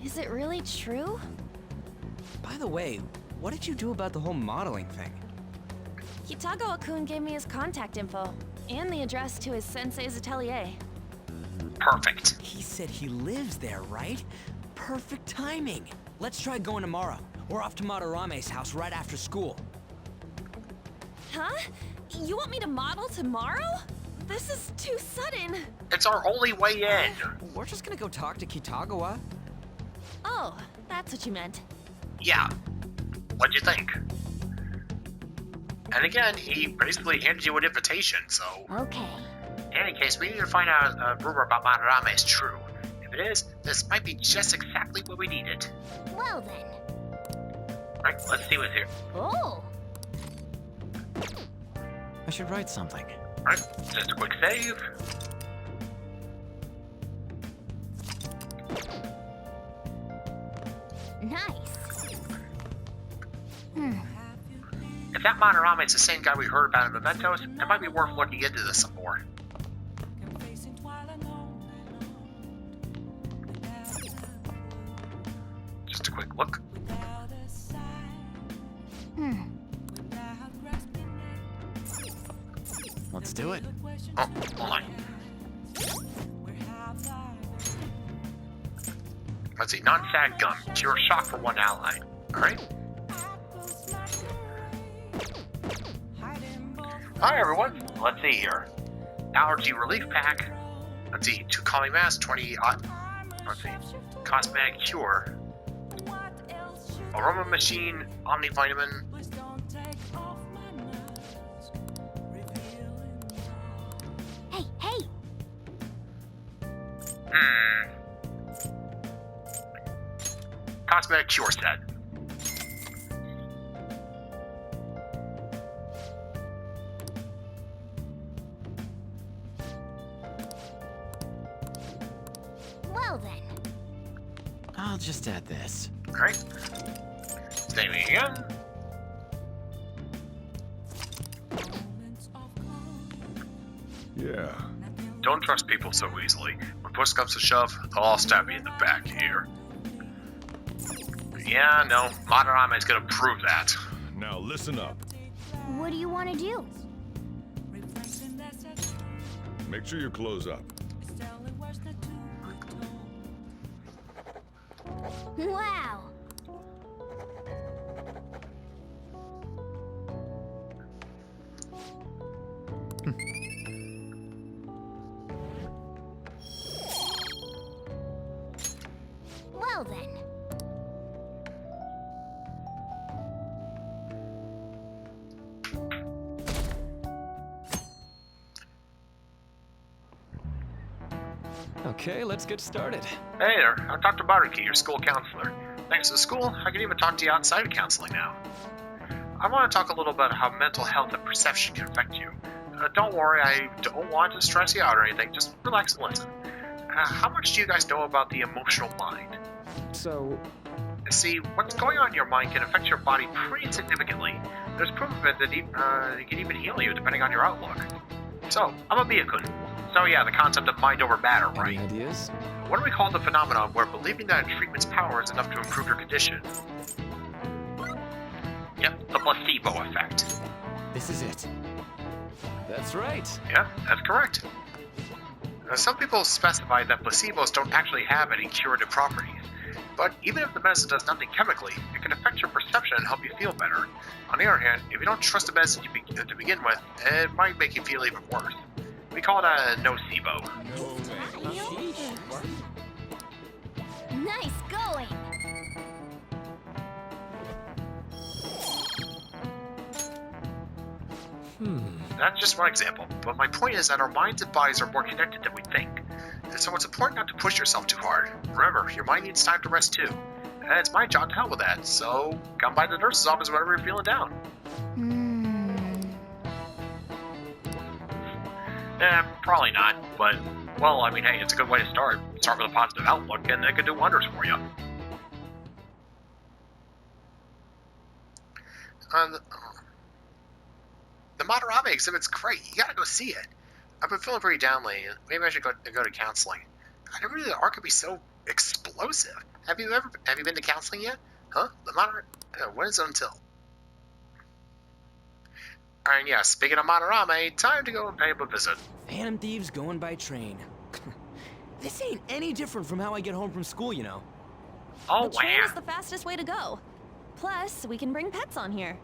E: is it really true?
F: By the way, what did you do about the whole modeling thing?
E: Kitagawa-kun gave me his contact info, and the address to his sensei's atelier.
A: Perfect.
F: He said he lives there, right? Perfect timing. Let's try going tomorrow. We're off to Madarame's house right after school.
E: Huh? You want me to model tomorrow? This is too sudden.
A: It's our only way in.
F: We're just gonna go talk to Kitagawa.
E: Oh, that's what you meant.
A: Yeah. What'd you think? And again, he basically handed you an invitation, so...
L: Okay.
A: In any case, we need to find out a rumor about Madarame is true. If it is, this might be just exactly what we needed.
L: Well then.
A: Right, let's see what's here.
L: Oh!
G: I should write something.
A: Right, just a quick save.
L: Nice.
A: If that Madarame is the same guy we heard about in Mementos, it might be worth looking into this some more. Just a quick look.
G: Let's do it.
A: Oh, hold on. Let's see, non-sad gum. Cure shock for one ally. Alright. Hi everyone, let's see here. Allergy relief pack. Let's see, 2 calming masks, 20 let's see, cosmetic cure. Aroma machine, omnivitamin.
L: Hey!
A: Cosmetic cure set.
L: Well then.
G: I'll just add this.
A: Alright. Saving again.
K: Yeah.
A: Don't trust people so easily. push comes to shove, they'll all stab me in the back here. Yeah, no, Madarame's gonna prove that.
K: Now listen up.
L: What do you want to do?
K: Make sure you close up.
L: Wow. Well then.
G: Okay, let's get started.
A: Hey there, I'm Dr. Baruki, your school counselor. Thanks to the school, I can even talk to you outside of counseling now. I want to talk a little about how mental health and perception can affect you. Don't worry, I don't want to stress you out or anything, just relax and listen. How much do you guys know about the emotional mind?
F: So,
A: See, what's going on in your mind can affect your body pretty significantly. There's proof of it that it can even heal you depending on your outlook. So, I'm a Miyakun. So yeah, the concept of mind over matter, right?
G: Any ideas?
A: What do we call the phenomenon where believing that a treatment's power is enough to improve your condition? Yep, the placebo effect.
F: this is it.
G: That's right.
A: Yeah, that's correct. Some people specify that placebos don't actually have any curative properties. But even if the medicine does nothing chemically, it can affect your perception and help you feel better. On the other hand, if you don't trust the medicine to begin with, it might make you feel even worse. We call it a nocebo.
L: Nice going.
A: That's just one example, but my point is that our minds and bodies are more connected than we think. And so it's important not to push yourself too hard. Remember, your mind needs time to rest too. And it's my job to help with that, so come by the nurse's office whenever you're feeling down. Probably not, but, well, I mean, hey, it's a good way to start. Start with a positive outlook, and it could do wonders for you. The Madarame exhibit's great. You gotta go see it. I've been feeling pretty down lately. Maybe I should go to counseling. I never knew the art could be so explosive. Have you been to counseling yet? Huh? The Madarame? When is it until? And yeah, speaking of Madarame, time to go and pay him a visit.
F: Phantom thieves going by train. This ain't any different from how I get home from school, you know.
A: Oh,
E: The train
A: wow.
E: is the fastest way to go. Plus, we can bring pets on here.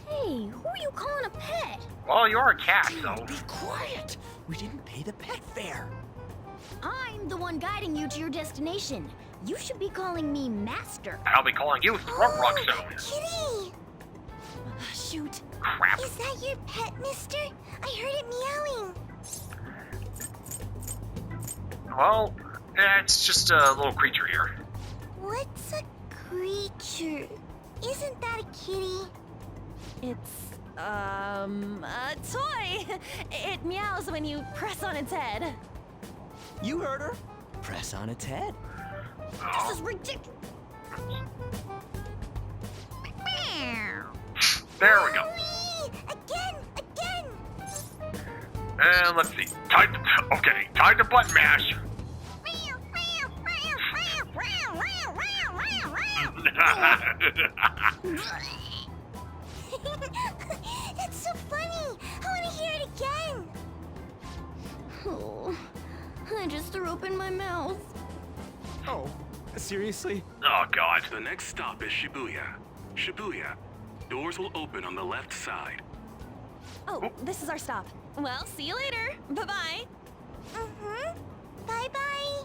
L: Hey, who are you calling a pet?
A: Well, you're a cat, so.
F: Be quiet! We didn't pay the pet fare.
L: I'm the one guiding you to your destination. You should be calling me Master.
A: I'll be calling you Throat Rock soon.
L: Kitty!
E: Shoot.
A: Crap.
L: Is that your pet, mister? I heard it meowing.
A: Well, it's just a little creature here.
L: What's a creature? Isn't that a kitty?
E: It's, a toy. It meows when you press on its head.
F: You heard her. Press on its head.
L: This is ridiculous.
A: There we go.
L: Again!
A: And let's see. Time to button mash.
L: That's so funny! I want to hear it again! Oh, I just threw up in my mouth.
F: Oh, seriously?
A: Oh, God.
P: The next stop is Shibuya. Shibuya. Doors will open on the left side.
E: Oh, this is our stop. Well, see you later. Bye-bye.
L: Bye-bye.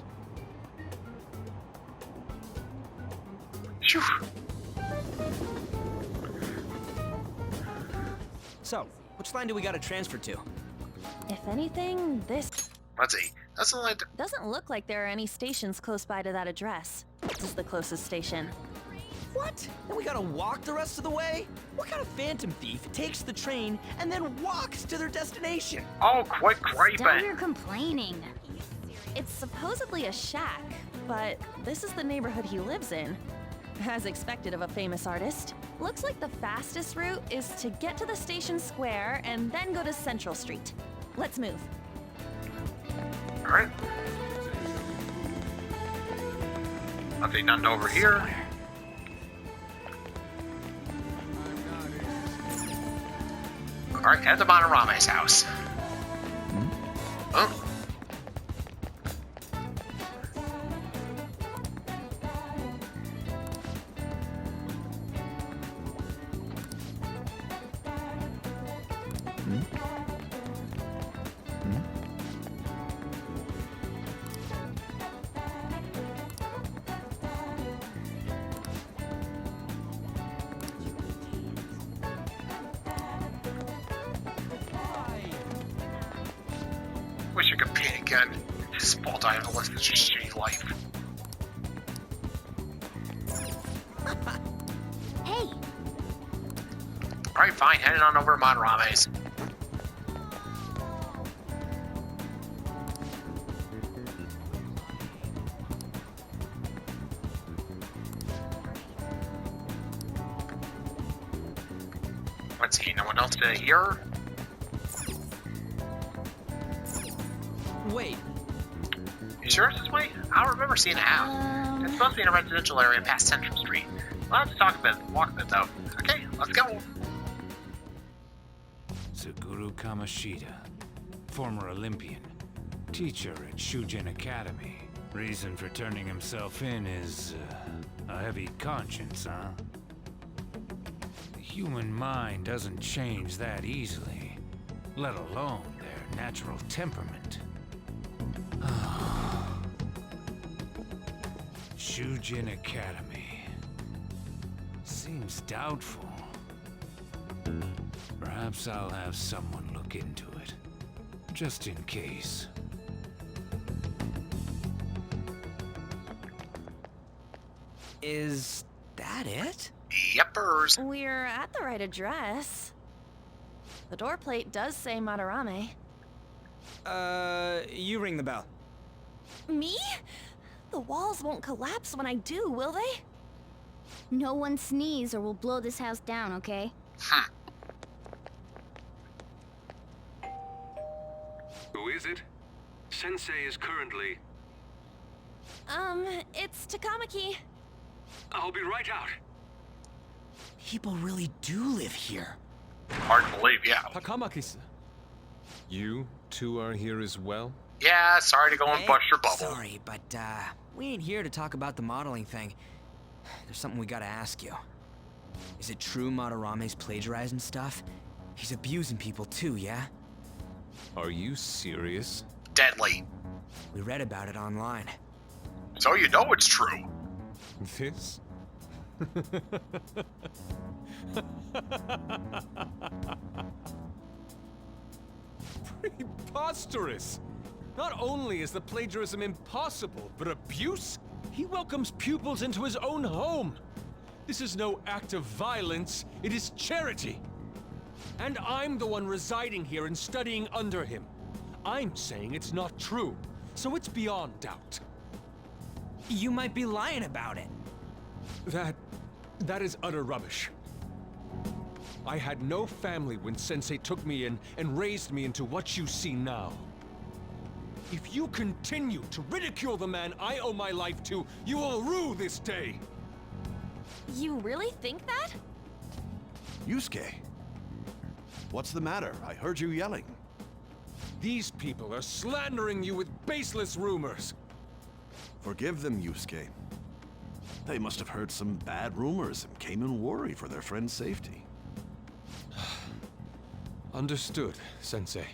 A: Phew.
F: So, which line do we gotta transfer to?
E: If anything, this
A: Let's see. That's the line.
E: doesn't look like there are any stations close by to that address. This is the closest station.
F: What? And we gotta walk the rest of the way? What kind of phantom thief takes the train and then walks to their destination?
A: Oh, quite
L: Stop
A: griping.
L: your complaining.
E: It's supposedly a shack, but this is the neighborhood he lives in. As expected of a famous artist. Looks like the fastest route is to get to the station square and then go to Central Street. Let's move.
A: Alright. Nothing none over here. Alright, head to Monorome's house. Oh. Wish I could paint again. His fault I have to live such a shitty life.
L: Hey!
A: Alright, fine, heading on over to Monorome's. Let's see, no one else here?
F: Wait.
A: You sure it's this way? I don't remember seeing a house. It's supposed to be in a residential area past Central Street. We'll have to walk a bit though. Okay, let's go.
Q: Suguru Kamoshida, former Olympian, teacher at Shujin Academy. Reason for turning himself in is a heavy conscience, huh? The human mind doesn't change that easily, let alone their natural temperament. Shujin Academy. Seems doubtful. Perhaps I'll have someone look into it, just in case.
F: Is that it?
A: Yepers.
E: We're at the right address. The door plate does say Madarame.
F: You ring the bell.
E: Me? The walls won't collapse when I do, will they?
L: No one sneeze or we'll blow this house down, okay?
P: Who is it? Sensei is currently...
E: It's Takamaki.
P: I'll be right out.
F: People really do live here.
A: Hard to believe, yeah.
J: Takamaki-san. You two are here as well?
A: Yeah, sorry to go and bust your bubble.
F: Sorry, but, we ain't here to talk about the modeling thing. There's something we gotta ask you. Is it true Madarame's plagiarizing stuff? He's abusing people too, yeah?
J: Are you serious?
A: Deadly.
F: We read about it online.
A: So you know it's true.
J: This? Preposterous! Not only is the plagiarism impossible, but abuse? He welcomes pupils into his own home. This is no act of violence, it is charity. And I'm the one residing here and studying under him. I'm saying it's not true, so it's beyond doubt.
F: You might be lying about it.
J: That is utter rubbish. I had no family when Sensei took me in and raised me into what you see now. If you continue to ridicule the man I owe my life to, you will rue this day!
E: You really think that?
K: Yusuke, what's the matter? I heard you yelling.
J: These people are slandering you with baseless rumors.
K: Forgive them, Yusuke. They must have heard some bad rumors and came in worry for their friend's safety.
J: Understood, Sensei.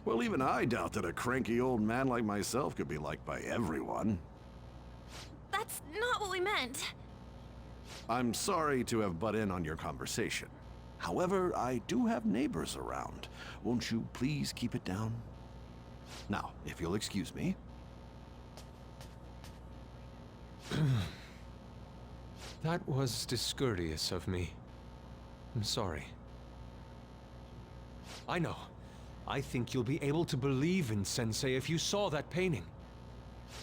K: Well, even I doubt that a cranky old man like myself could be liked by everyone.
E: That's not what we meant.
K: I'm sorry to have butt in on your conversation. However, I do have neighbors around. Won't you please keep it down? Now, if you'll excuse me.
J: That was discourteous of me. I'm sorry. I know. I think you'll be able to believe in Sensei if you saw that painting.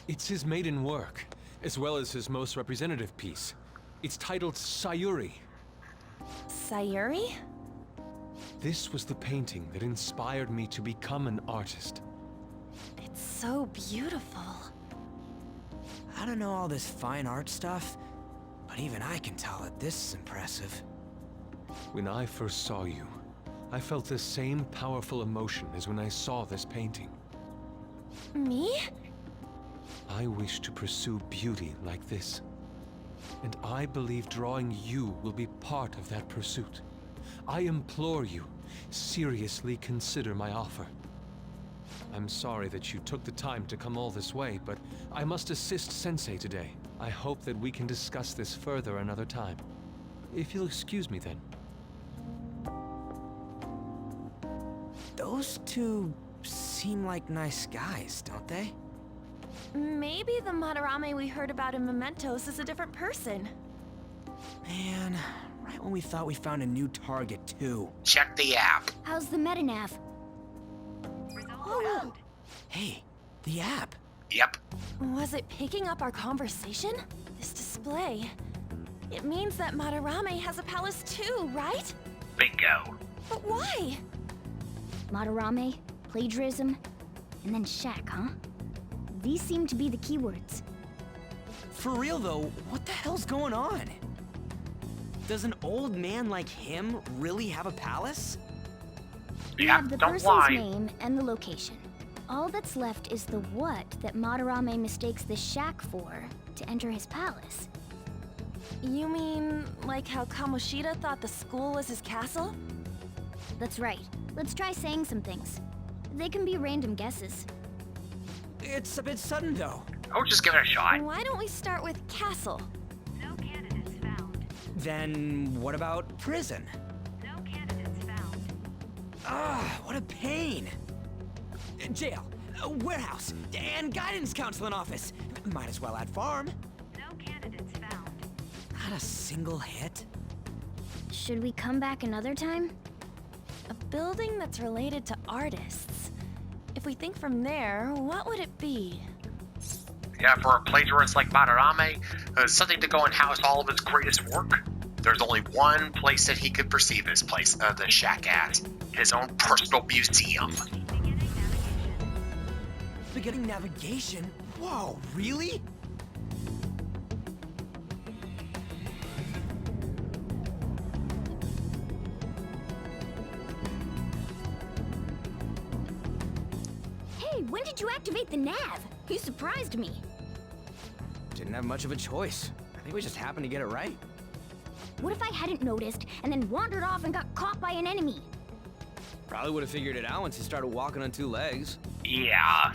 J: It's his maiden work, as well as his most representative piece. It's titled Sayuri.
E: Sayuri?
J: This was the painting that inspired me to become an artist.
E: It's so beautiful.
F: I don't know all this fine art stuff, but even I can tell that this is impressive.
J: When I first saw you, I felt the same powerful emotion as when I saw this painting.
E: Me?
J: I wish to pursue beauty like this. And I believe drawing you will be part of that pursuit. I implore you, seriously consider my offer. I'm sorry that you took the time to come all this way, but I must assist Sensei today. I hope that we can discuss this further another time. If you'll excuse me then.
F: Those two seem like nice guys, don't they?
E: Maybe the Madarame we heard about in Mementos is a different person.
F: Man, right when we thought we found a new target, too.
A: Check the app.
L: How's the metanav?
E: Oh,
F: Hey, the app.
A: Yep.
E: was it picking up our conversation? This display. It means that Madarame has a palace too, right?
A: Bingo.
E: But why?
L: Madarame, plagiarism, and then shack, huh? These seem to be the keywords.
F: For real though, what the hell's going on? Does an old man like him really have a palace?
L: We have the person's name and the location. All that's left is the what that Madarame mistakes the shack for to enter his palace.
E: You mean like how Kamoshida thought the school was his castle?
L: That's right. Let's try saying some things. They can be random guesses.
F: It's a bit sudden though.
A: Oh, just give it a shot.
E: Why don't we start with castle?
R: No candidates found.
F: Then what about prison?
R: No candidates found.
F: Ah, what a pain. Jail, warehouse, and guidance counseling office. Might as well add farm.
R: No candidates found.
F: Not a single hit.
L: Should we come back another time?
E: A building that's related to artists. If we think from there, what would it be?
A: Yeah, for a plagiarist like Madarame, something to go and house all of his greatest work. There's only one place that he could perceive his place, the shack at. His own personal museum.
F: Beginning navigation? Whoa, really?
L: Hey, when did you activate the nav? You surprised me.
F: Didn't have much of a choice. I think we just happened to get it right.
L: What if I hadn't noticed and then wandered off and got caught by an enemy?
F: Probably would have figured it out once you started walking on two legs.
A: Yeah.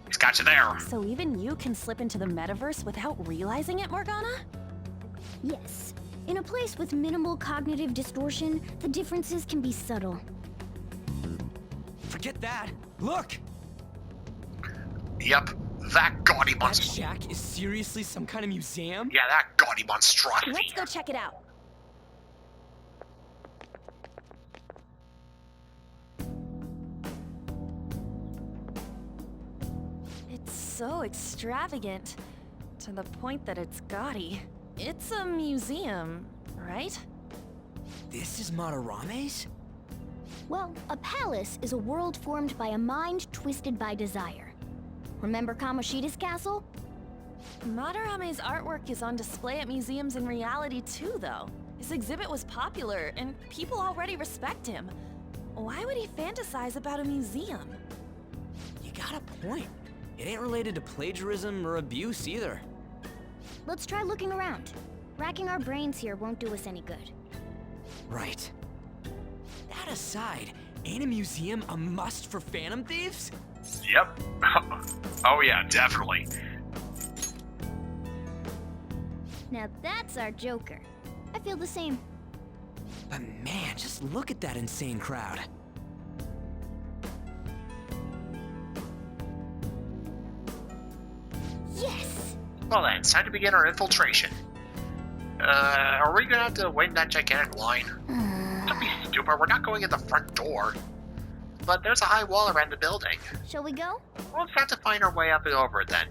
A: He's got you there.
E: So even you can slip into the metaverse without realizing it, Morgana?
L: Yes. In a place with minimal cognitive distortion, the differences can be subtle.
F: Forget that. Look!
A: Yep, that gaudy
F: That
A: monster.
F: shack is seriously some kind of museum?
A: Yeah, that gaudy monstrosity.
E: Let's go check it out. It's so extravagant, to the point that it's gaudy. It's a museum, right?
F: This is Madarame's?
L: Well, a palace is a world formed by a mind twisted by desire. Remember Kamoshida's castle?
E: Madarame's artwork is on display at museums in reality too, though. His exhibit was popular, and people already respect him. Why would he fantasize about a museum?
F: You got a point. It ain't related to plagiarism or abuse either.
L: Let's try looking around. Racking our brains here won't do us any good.
F: Right. That aside, ain't a museum a must for Phantom Thieves?
A: Yep. Oh yeah, definitely.
L: Now that's our Joker. I feel the same.
F: But man, just look at that insane crowd.
L: Yes!
A: Well then, it's time to begin our infiltration. Are we gonna have to wait in that gigantic line? Don't be stupid, we're not going in the front door. But there's a high wall around the building.
L: Shall we go?
A: We'll just have to find our way up and over it then.